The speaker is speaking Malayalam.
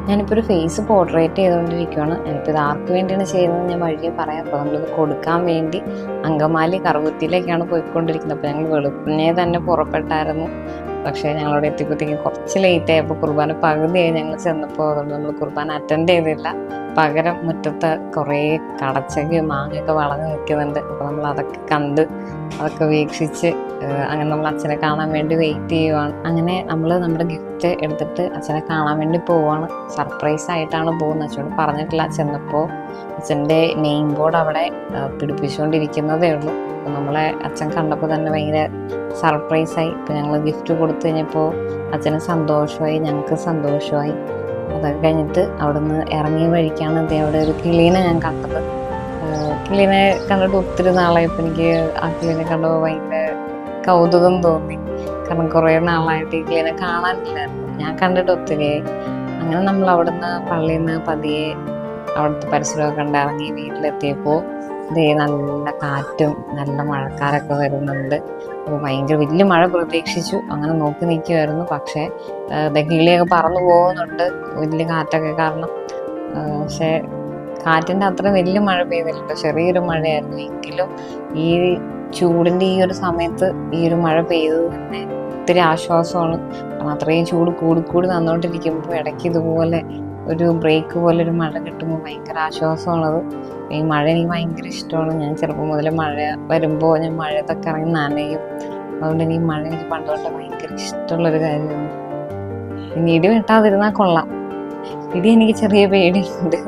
ഞാനിപ്പോൾ ഒരു ഫേസ് പോർട്രേറ്റ് ചെയ്തുകൊണ്ടിരിക്കുകയാണ്. ഞാനിപ്പോൾ ഇത് ആർക്ക് വേണ്ടിയാണ് ചെയ്യുന്നത് ഞാൻ വഴിയെ പറയാം. അപ്പോൾ നമ്മളിത് കൊടുക്കാൻ വേണ്ടി അങ്കമാലി കറുകുത്തിയിലേക്കാണ് പോയിക്കൊണ്ടിരിക്കുന്നത്. അപ്പോൾ ഞങ്ങൾ വെളുപ്പിനെ തന്നെ പുറപ്പെട്ടായിരുന്നു. പക്ഷേ ഞങ്ങളവിടെ എത്തിയപ്പോഴത്തേക്കും കുറച്ച് ലേറ്റായി. അപ്പോൾ കുർബാന പകുതിയായി ഞങ്ങൾ ചെന്നപ്പോൾ. അതുകൊണ്ട് നമ്മൾ കുർബാന അറ്റൻഡ് ചെയ്തില്ല. പകരം മുറ്റത്ത് കുറേ കടച്ചക്കയും മാങ്ങയൊക്കെ വളഞ്ഞ് നിൽക്കുന്നുണ്ട്. അപ്പോൾ നമ്മൾ അതൊക്കെ കണ്ട് അതൊക്കെ വീക്ഷിച്ച് അങ്ങനെ നമ്മൾ അച്ഛനെ കാണാൻ വേണ്ടി വെയിറ്റ് ചെയ്യുവാണ്. അങ്ങനെ നമ്മൾ നമ്മുടെ ഗിഫ്റ്റ് എടുത്തിട്ട് അച്ഛനെ കാണാൻ വേണ്ടി പോവുകയാണ്. സർപ്രൈസ് ആയിട്ടാണ് പോകുന്നത്. അച്ഛനോട് പറഞ്ഞിട്ടില്ല. ചെന്നപ്പോൾ അച്ഛൻ്റെ നെയിം ബോർഡ് അവിടെ പിടിപ്പിച്ചുകൊണ്ടിരിക്കുന്നതേ ഉള്ളൂ. അപ്പോൾ നമ്മളെ അച്ഛൻ കണ്ടപ്പോൾ തന്നെ ഭയങ്കര സർപ്രൈസായി. ഇപ്പോൾ ഞങ്ങൾ ഗിഫ്റ്റ് കൊടുത്തു കഴിഞ്ഞപ്പോൾ അച്ഛന് സന്തോഷമായി, ഞങ്ങൾക്ക് സന്തോഷമായി. അതൊക്കെ കഴിഞ്ഞിട്ട് അവിടെ നിന്ന് ഇറങ്ങിയ വഴിക്കാണ് അവിടെ ഒരു കിളീനെ ഞാൻ കണ്ടത്. കിളീനെ കണ്ടിട്ട് ഒത്തിരി നാളായപ്പോൾ എനിക്ക് ആ കിളീനെ കണ്ടപ്പോൾ ഭയങ്കര കൗതുകം തോന്നി. കാരണം കുറേ നാളായിട്ട് ഈ കിളീനെ കാണാനില്ലായിരുന്നു. ഞാൻ കണ്ടിട്ട് ഒത്തിരിയായി. അങ്ങനെ നമ്മൾ അവിടുന്ന് പള്ളിയിൽ നിന്ന് പതിയെ അവിടുത്തെ പരിസരമൊക്കെ കണ്ടിറങ്ങി വീട്ടിലെത്തിയപ്പോൾ നല്ല കാറ്റും നല്ല മഴക്കാരൊക്കെ വരുന്നുണ്ട്. അപ്പോൾ ഭയങ്കര വലിയ മഴ പ്രതീക്ഷിച്ചു. അങ്ങനെ നോക്കി നിൽക്കുമായിരുന്നു. പക്ഷേ കിളിയൊക്കെ പറന്നു പോകുന്നുണ്ട് വലിയ കാറ്റൊക്കെ കാരണം. പക്ഷേ കാറ്റിൻ്റെ അത്രയും വലിയ മഴ പെയ്തില്ല, ചെറിയൊരു മഴയായിരുന്നു. എങ്കിലും ഈ ചൂടിൻ്റെ ഈ ഒരു സമയത്ത് ഈ ഒരു മഴ പെയ്തത് തന്നെ ഒത്തിരി ആശ്വാസമാണ്. കാരണം അത്രയും ചൂട് കൂടിക്കൂടി വന്നുകൊണ്ടിരിക്കുമ്പോൾ ഇടയ്ക്ക് ഇതുപോലെ ഒരു ബ്രേക്ക് പോലെ ഒരു മഴ കിട്ടുമ്പോൾ ഭയങ്കര ആശ്വാസമാണത്. ഈ മഴ എനിക്ക് ഭയങ്കര ഇഷ്ടമാണ്. ഞാൻ ചെറുപ്പം മുതലേ മഴ വരുമ്പോൾ ഞാൻ മഴയത്തൊക്കെ ഇറങ്ങി നനയും. അതുകൊണ്ട് എനിക്ക് മഴ എനിക്ക് പണ്ട് തൊട്ട് ഭയങ്കര ഇഷ്ടമുള്ളൊരു കാര്യമാണ്. ഇനി ഇടി വെട്ടാതിരുന്നാൽ കൊള്ളാം. ഇടി എനിക്ക് ചെറിയ പേടിയുണ്ട്.